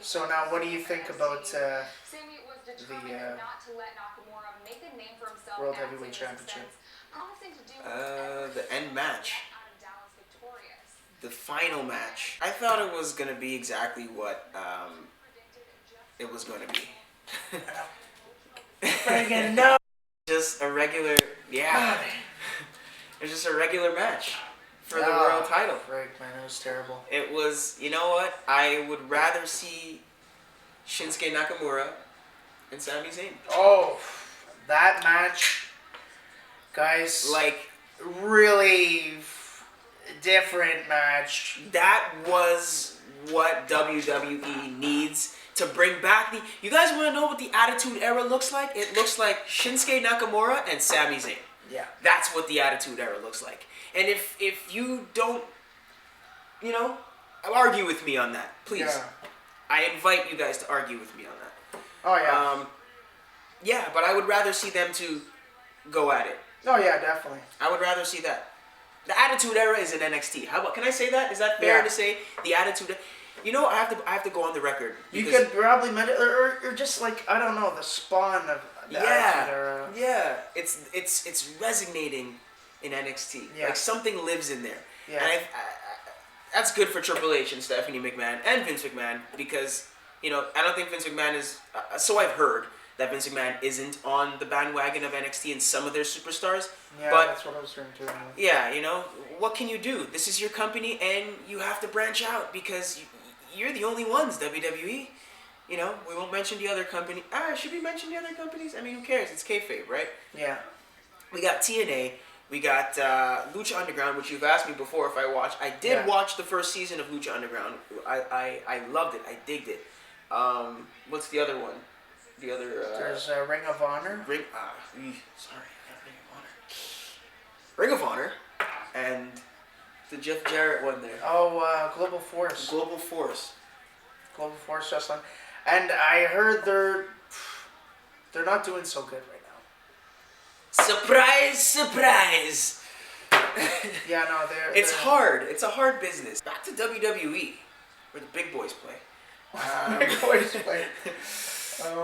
So now, what do you think about the World Heavyweight Championship? The end match. The final match. I thought it was going to be exactly what it was going to be. Friggin' no! Just a regular, yeah. It was just a regular match for the world title. Right, man, it was terrible. It was, you know what? I would rather see Shinsuke Nakamura and Sami Zayn. Oh, that match, guys. Like, really different match. that was what WWE needs to bring back the... You guys want to know what the Attitude Era looks like? It looks like Shinsuke Nakamura and Sami Zayn. Yeah. That's what the Attitude Era looks like. And if you don't, argue with me on that, please. Yeah. I invite you guys to argue with me on that. Oh, yeah. Yeah, but I would rather see them two go at it. Oh, yeah, definitely. I would rather see that. The Attitude Era is in NXT. How about? Can I say that? Is that fair to say? The Attitude. I have to go on the record. You could probably or just like, I don't know, the spawn of the Attitude Era. Yeah. It's resonating in NXT. Yeah. Like something lives in there. Yeah. And that's good for Triple H and Stephanie McMahon and Vince McMahon because I don't think Vince McMahon is. So I've heard that Vince McMahon isn't on the bandwagon of NXT and some of their superstars. Yeah, but that's what I was hearing too. Yeah, what can you do? This is your company, and you have to branch out because you're the only ones, WWE. We won't mention the other company. Should we mention the other companies? I mean, who cares? It's KayFabe, right? Yeah. We got TNA. We got Lucha Underground, which you've asked me before if I watched. I did watch the first season of Lucha Underground. I loved it. I digged it. What's the other one? The other... There's Ring of Honor. Ring of Honor. And the Jeff Jarrett one there. Oh, Global Force. Global Force Wrestling. And I heard they're not doing so good right now. Surprise, surprise. Yeah, no, It's hard. It's a hard business. Back to WWE, where the big boys play. Big boys play. And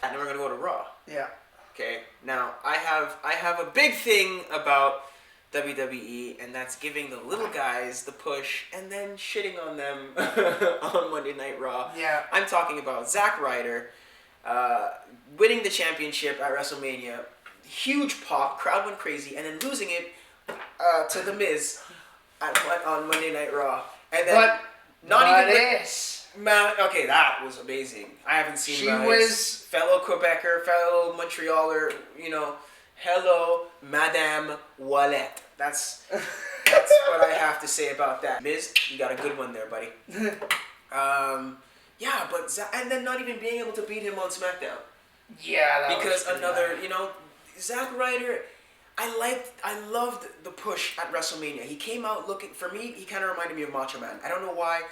then we're gonna go to Raw. Yeah. Okay. Now I have a big thing about WWE, and that's giving the little guys the push and then shitting on them on Monday Night Raw. Yeah. I'm talking about Zack Ryder winning the championship at WrestleMania. Huge pop, crowd went crazy, and then losing it to The Miz on Monday Night Raw. And then okay, that was amazing. I haven't seen She was fellow Quebecer, fellow Montrealer, hello, Madame Wallet. That's what I have to say about that. Miz, you got a good one there, buddy. Yeah, but and then not even being able to beat him on SmackDown. Yeah, that because was another, Zack Ryder. I loved the push at WrestleMania. He came out looking, for me, he kind of reminded me of Macho Man. I don't know why.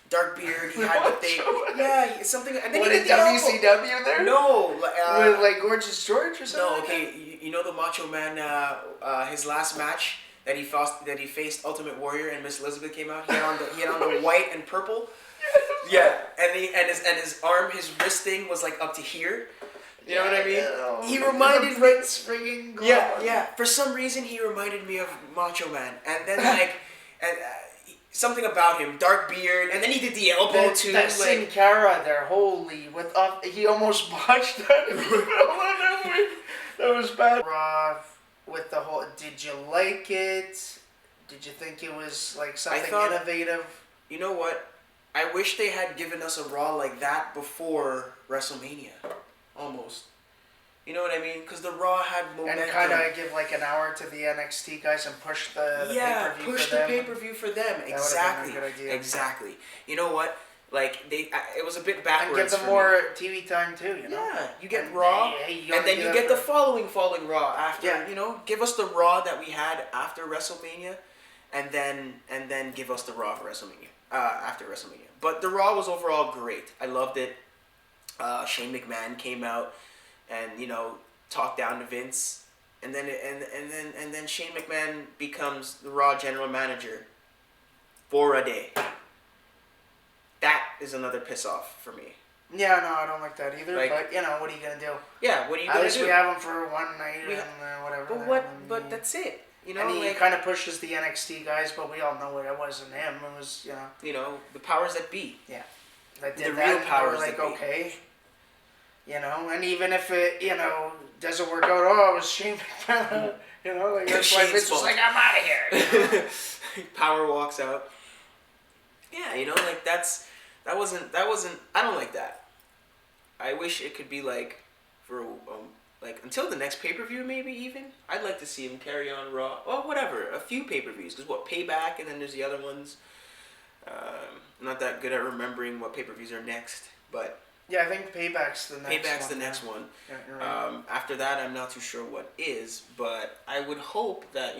Dark beard, he had the thing. Yeah, it's something. And then what, he did the WCW there? No. With like Gorgeous George or something? No, okay. You know the Macho Man, his last match that he faced Ultimate Warrior and Miss Elizabeth came out? He had on the white and purple. Yeah, and his arm, his wrist thing was like up to here. You know what I mean? He reminded me. Yeah. For some reason, he reminded me of Macho Man, and then something about him, dark beard, and then he did the elbow too. That Sin Cara there, holy, he almost botched that. That was bad. Raw with the whole. Did you like it? Did you think it was like something innovative? You know what? I wish they had given us a Raw like that before WrestleMania. Almost. You know what I mean? Because the Raw had momentum. And kind of give like an hour to the NXT guys and push the pay-per-view push for the them. pay-per-view for them. That Exactly. would have been a good idea. Exactly. You know what? Like it was a bit backwards. And give them more TV time too. Yeah, you get Raw, and then you get the following Raw after. Yeah. Give us the Raw that we had after WrestleMania, and then give us the Raw for WrestleMania after WrestleMania. But the Raw was overall great. I loved it. Shane McMahon came out and talked down to Vince, and then Shane McMahon becomes the Raw general manager for a day. That is another piss off for me. Yeah, no, I don't like that either. Like, but what are you gonna do? Yeah, what are you At gonna least do? we have him for one night and whatever. But that's it. And he kind of pushes the NXT guys, but we all know it wasn't him. It was the powers that be. Yeah, that did the that. Real powers like, that be. okay. And even if it doesn't work out, it was Shane McMahon. Like that's why Vince was like, I'm out of here. Power walks out. Yeah, like that wasn't. I don't like that. I wish it could be like for like until the next pay-per-view, maybe even. I'd like to see him carry on Raw. Well, whatever, a few pay-per-views. Because Payback, and then there's the other ones. I'm not that good at remembering what pay-per-views are next, but yeah, I think Payback's the next. Payback's the next one. Yeah, you're right. After that, I'm not too sure what is, but I would hope that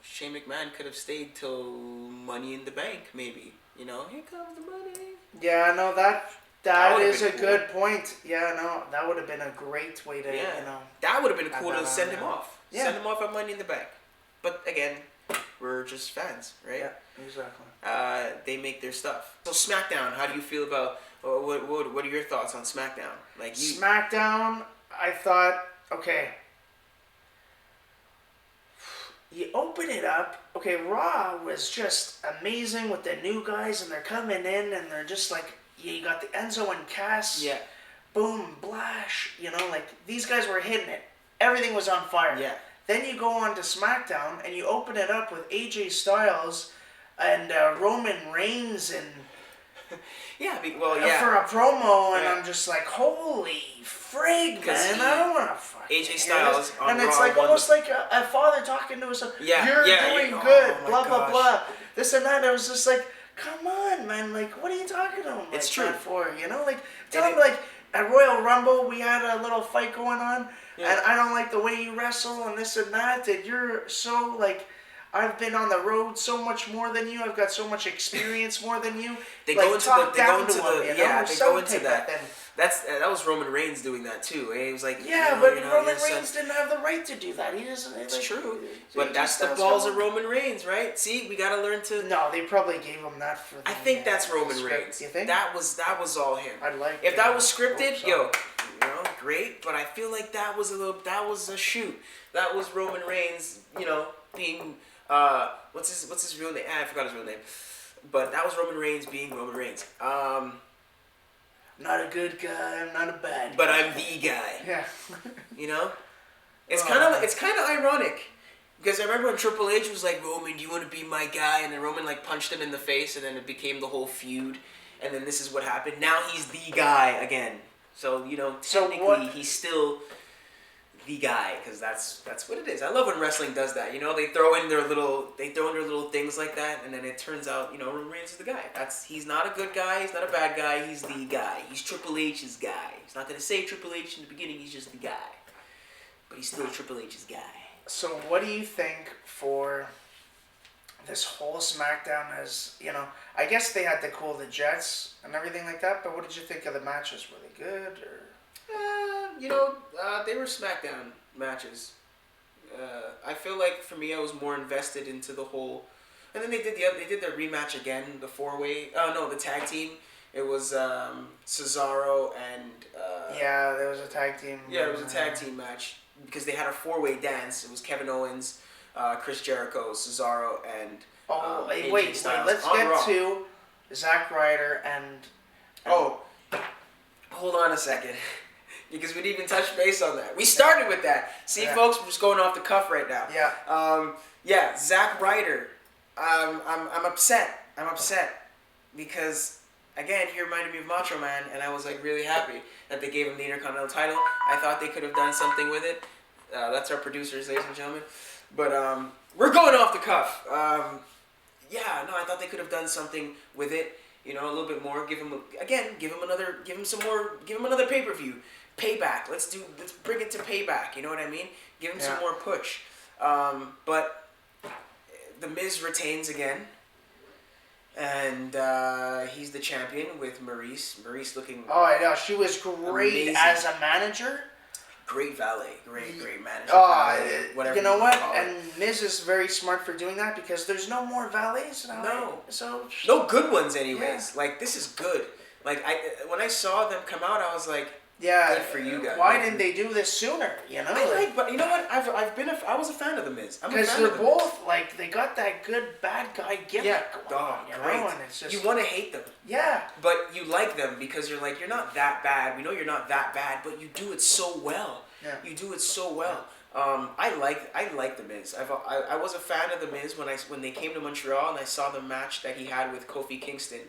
Shane McMahon could have stayed till Money in the Bank, maybe. Here comes the money. Yeah, no, that is a cool. good point. Yeah, no, that would have been a great way to, That would have been cool to send him on. off. Yeah. Send him off at Money in the Bank. But again, we're just fans, right? Yeah, exactly. They make their stuff. So SmackDown, how do you feel about, what are your thoughts on SmackDown? SmackDown, I thought, okay, you open it up. Okay, Raw was just amazing with the new guys, and they're coming in, and they're just like, you got the Enzo and Cass. Yeah. Boom, Blash. These guys were hitting it. Everything was on fire. Yeah. Then you go on to SmackDown, and you open it up with AJ Styles and Roman Reigns and for a promo, and I'm just like, holy frig, man! I don't want to fucking AJ Styles on and it's Raw like almost like a father talking to his son. Yeah, You're doing good. Oh blah my blah gosh. blah. This and that. I was just like, come on, man! Like, what are you talking to him? It's like true. That for tell him like at Royal Rumble we had a little fight going on, and I don't like the way you wrestle and this and that. And you're so like. I've been on the road so much more than you. I've got so much experience more than you. They go into that. Then. That was Roman Reigns doing that too. He was like, Roman Reigns didn't have the right to do that. He doesn't. It's true, but that's the balls of Roman Reigns, right? See, we gotta learn to. No, they probably gave him that for. I think that's Roman Reigns. You think? That was all him. I'd like. If that was scripted, great. But I feel like that was a shoot. That was Roman Reigns, being. What's his real name? I forgot his real name. But that was Roman Reigns being Roman Reigns. Not a good guy. I'm not a bad guy. But I'm the guy. Yeah. It's kind of ironic. Because I remember when Triple H was like, Roman, do you want to be my guy? And then Roman punched him in the face, and then it became the whole feud. And then this is what happened. Now he's the guy again. So, technically he's still the guy, because that's what it is. I love when wrestling does that. They throw in their little things like that, and then it turns out Roman Reigns is the guy. He's not a good guy. He's not a bad guy. He's the guy. He's Triple H's guy. He's not gonna say Triple H in the beginning. He's just the guy, but he's still Triple H's guy. So what do you think for this whole SmackDown? I guess they had to cool the Jets and everything like that. But what did you think of the matches? Were they good or? They were SmackDown matches. I feel like for me, I was more invested into the whole. And then they did their rematch again, the 4-way. Oh no, the tag team. It was Cesaro and. Yeah, there was a tag team. Yeah, it was a tag team match because they had a 4-way dance. It was Kevin Owens, Chris Jericho, Cesaro, and. Wait. Let's get to Zack Ryder and. Hold on a second. Because we didn't even touch base on that. We started with that. See, folks, we're just going off the cuff right now. Yeah. Zack Ryder. I'm upset. I'm upset because, again, he reminded me of Macho Man, and I was really happy that they gave him the Intercontinental title. I thought they could have done something with it. That's our producers, ladies and gentlemen. But we're going off the cuff. I thought they could have done something with it. A little bit more. Give him another pay-per-view. Payback. Let's bring it to Payback. You know what I mean? Give him some more push. But the Miz retains again, and he's the champion with Maurice. Maurice looking. Oh, I know. She was great amazing. As a manager. Great valet. Great manager. Whatever. You know what? And Miz is very smart for doing that because there's no more valets now. No. So. No good ones, anyways. Yeah. This is good. Like when I saw them come out, I was like, yeah, good for you guys. Why didn't they do this sooner? You know, but you know what? I was a fan of the Miz. Because they're both like they got that good bad guy gimmick going on, great. And it's just you want to hate them. Yeah. But you like them because you're like, you're not that bad. We know you're not that bad, but you do it so well. Yeah. You do it so well. I like the Miz. I was a fan of the Miz when they came to Montreal and I saw the match that he had with Kofi Kingston.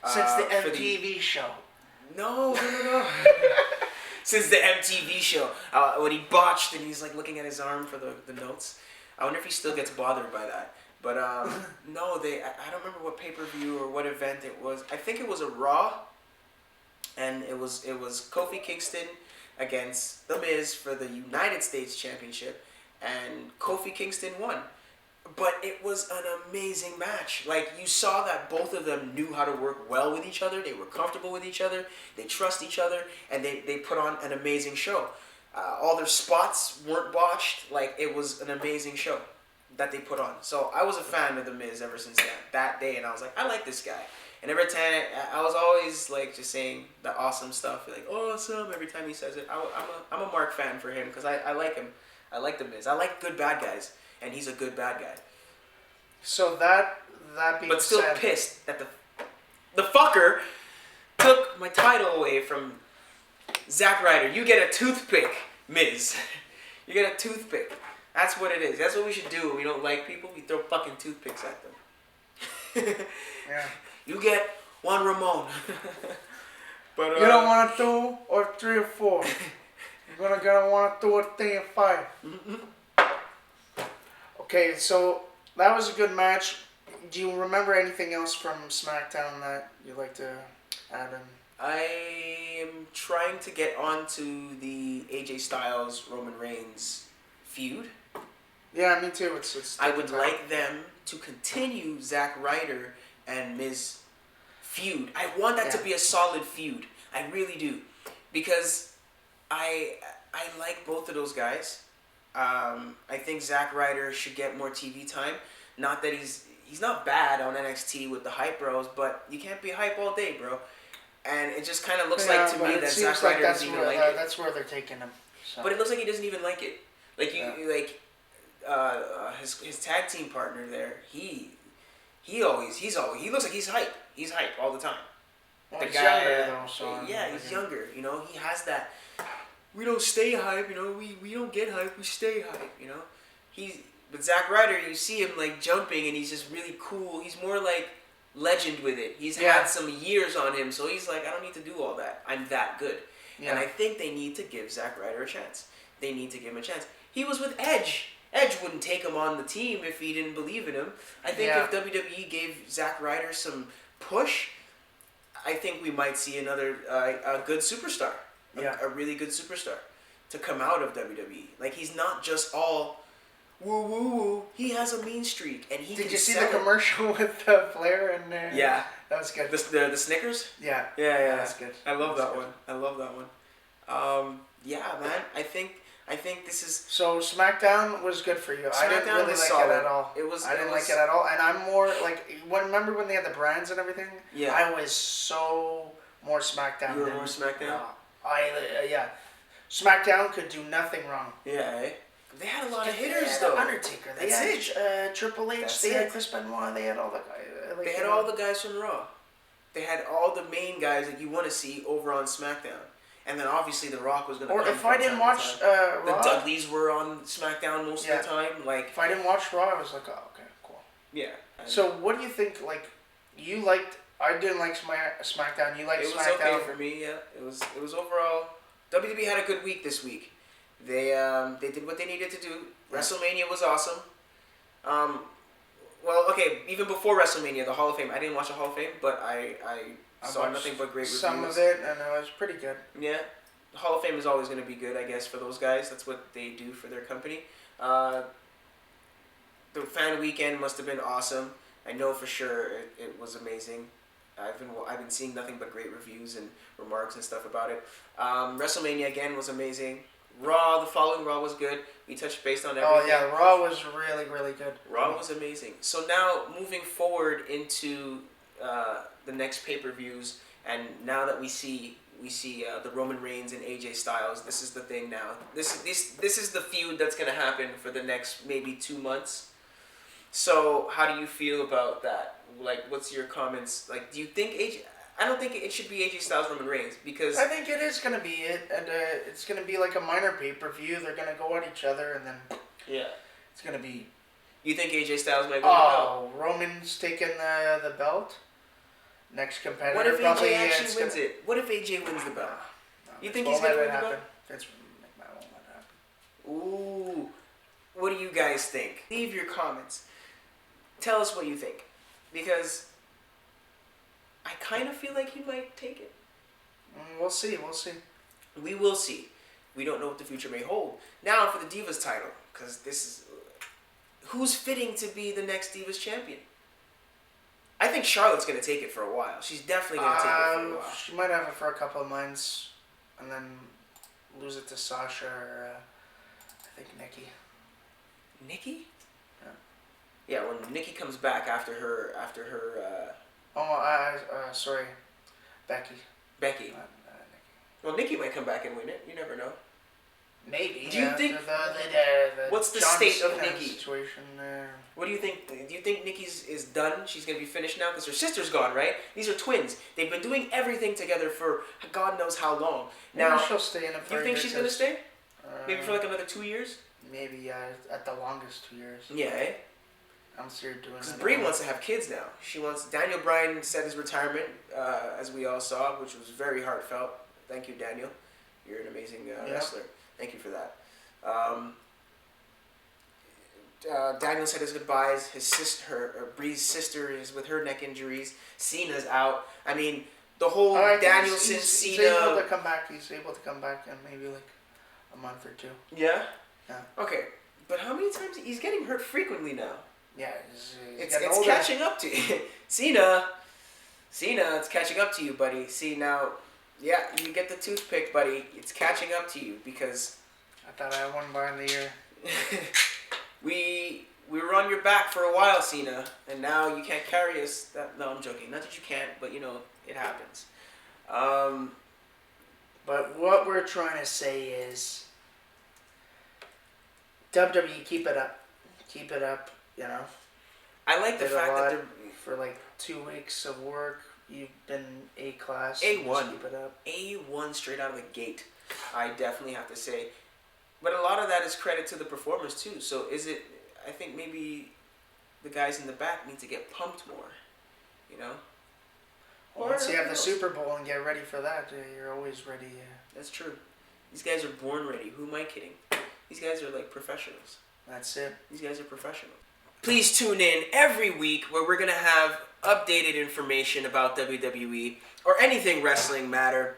Since the MTV show. No. Since the MTV show, when he botched and he's like looking at his arm for the notes. I wonder if he still gets bothered by that. But no, I don't remember what pay-per-view or what event it was. I think it was a Raw, and it was Kofi Kingston against The Miz for the United States Championship, and Kofi Kingston won. But it was an amazing match. Like, you saw that both of them knew how to work well with each other. They were comfortable with each other. They trust each other. And they put on an amazing show. All their spots weren't botched. Like, it was an amazing show that they put on. So, I was a fan of The Miz ever since that day. And I was like, I like this guy. And every time, I was always, like, just saying the awesome stuff. Like, awesome, every time he says it. I'm a Mark fan for him because I like him. I like The Miz. I like good bad guys. And he's a good bad guy. So that being but still said, pissed that the fucker took my title away from Zack Ryder. You get a toothpick, Miz. You get a toothpick. That's what it is. That's what we should do when we don't like people. We throw fucking toothpicks at them. Yeah. You get one Ramon. But you don't want 2 or 3 or 4. You're gonna want 2 or 3 or 5. Mm-hmm. Okay, so that was a good match. Do you remember anything else from SmackDown that you'd like to add in? I am trying to get onto the AJ Styles Roman Reigns feud. Yeah, me too. It's I would like them to continue Zack Ryder and Miz feud. I want that to be a solid feud. I really do, because I like both of those guys. I think Zack Ryder should get more TV time. Not that he's not bad on NXT with the hype bros, but you can't be hype all day, bro. And it just kind of looks like to me that Zack Ryder doesn't even like it. That's where they're taking him. So. But it looks like he doesn't even like it. Like his tag team partner there, he looks like he's hype. He's hype all the time. Well, he's younger though, so yeah, he's younger. You know, he has that. We don't stay hype, you know. We don't get hype. We stay hype, you know. But Zack Ryder, you see him like jumping, and he's just really cool. He's more like legend with it. He's had some years on him, so he's like, I don't need to do all that. I'm that good. Yeah. And I think they need to give Zack Ryder a chance. They need to give him a chance. He was with Edge. Edge wouldn't take him on the team if he didn't believe in him. I think if WWE gave Zack Ryder some push, I think we might see another a good superstar. A really good superstar to come out of WWE. Like, he's not just all woo woo woo. He has a mean streak, and he. Did you see the commercial with Flair and? Yeah, that was good. The Snickers. Yeah. That's good. I love that one. I love that one. Yeah, man. I think this is. So SmackDown was good for you. I didn't really like it at all. I didn't like it at all, and I'm more like remember when they had the brands and everything? Yeah. I was so more SmackDown. You were more SmackDown. SmackDown could do nothing wrong. Yeah, eh? They had a lot of hitters though. Undertaker. They had Triple H. They had Chris Benoit. They had all the guys. They had all the guys from Raw. They had all the main guys that you want to see over on SmackDown. And then obviously The Rock was going to come. Or if I didn't watch Raw. The Dudleys were on SmackDown most of the time. Like, if I didn't watch Raw, I was like, oh, okay, cool. Yeah. So what do you think, like, you liked, I didn't like SmackDown, you liked SmackDown? It was okay for me, yeah. It was overall, WWE had a good week this week. They did what they needed to do. WrestleMania was awesome. Well, okay, even before WrestleMania, the Hall of Fame, I didn't watch the Hall of Fame, but I saw nothing but great reviews. Some of it, and it was pretty good. Yeah. The Hall of Fame is always going to be good, I guess, for those guys. That's what they do for their company. The fan weekend must have been awesome. I know for sure it was amazing. I've been seeing nothing but great reviews and remarks and stuff about it. WrestleMania again was amazing. Raw, the following Raw was good. We touched base on everything. Oh yeah, Raw was really, really good. Raw was amazing. So now moving forward into the next pay-per-views And now that we see the Roman Reigns and AJ Styles, this is the thing now. This is the feud that's gonna happen for the next maybe 2 months. So how do you feel about that? Like, what's your comments? Like, do you think AJ? I don't think it should be AJ Styles Roman Reigns because I think it is gonna be it, and it's gonna be like a minor pay-per-view. They're gonna go at each other, and then it's gonna be. You think AJ Styles might win the belt? Oh, Roman's taking the belt. Next competitor. What if probably, AJ actually wins it? What if AJ wins the belt? You think he's gonna win the happen? belt? Vince McMahon won't let it happen. Ooh, what do you guys think? Leave your comments. Tell us what you think, because I kind of feel like he might take it. We'll see. We'll see. We will see. We don't know what the future may hold. Now for the Divas title, because this is who's fitting to be the next Divas champion. I think Charlotte's gonna take it for a while. She's definitely gonna take it for a while. She might have it for a couple of months, and then lose it to Sasha or I think Nikki. Nikki? Yeah. Yeah, when Nikki comes back after her. Sorry, Becky. Becky. Nikki. Well, Nikki might come back and win it. You never know. Maybe. Do you think? What's the John state of Cena Nikki? Situation there. What do you think? Do you think Nikki's is done? She's gonna be finished now because her sister's gone, right? These are twins. They've been doing everything together for God knows how long. Now, maybe she'll stay in it. Do you think she's gonna stay? Maybe for like another 2 years. Maybe at the longest 2 years. Yeah. Eh? I don't see her doing. Because Brie wants to have kids now. She wants. Daniel Bryan said his retirement, as we all saw, which was very heartfelt. Thank you, Daniel. You're an amazing wrestler. Thank you for that. Daniel said his goodbyes. His sister, Brie's sister, is with her neck injuries. Cena's out. I mean, the whole Danielson Cena. He's able to come back. He's able to come back in maybe like a month or 2. Yeah. Yeah. Okay, but how many times he's getting hurt frequently now? Yeah, it's catching up to you. Cena, it's catching up to you, buddy. See now, yeah, you get the toothpick, buddy. It's catching up to you because I thought I won by the year. we were on your back for a while, Cena, and now you can't carry us. No, I'm joking. Not that you can't, but you know it happens. But what we're trying to say is, WWE, keep it up. Keep it up. You know. I like the fact that they're for like 2 weeks of work. You've been A-class. A1. Keep it up. A1 straight out of the gate. I definitely have to say. But a lot of that is credit to the performers too. So is it, I think maybe the guys in the back need to get pumped more. You know? Well, once you have the Super Bowl and get ready for that, you're always ready. That's true. These guys are born ready. Who am I kidding? These guys are like professionals. That's it. These guys are professionals. Please tune in every week where we're going to have updated information about WWE or anything wrestling matter.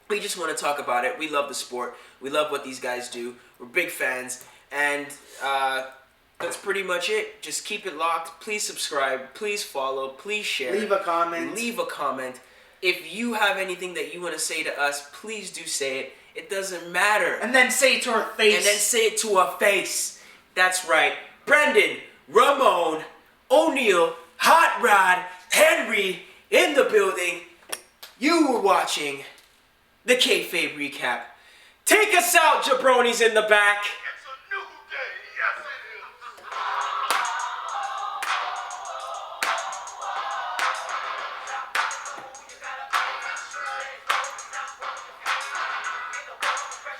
We just want to talk about it. We love the sport. We love what these guys do. We're big fans. And that's pretty much it. Just keep it locked. Please subscribe. Please follow. Please share. Leave a comment. Leave a comment. If you have anything that you want to say to us, please do say it. It doesn't matter. And then say it to our face. And then say it to our face. That's right. Brendan, Ramon, O'Neal, Hot Rod, Henry in the building. You were watching the KayFabe recap. Take us out, jabronis in the back. It's a new day, yes it is.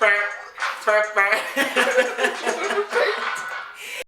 Bam, bam, bam.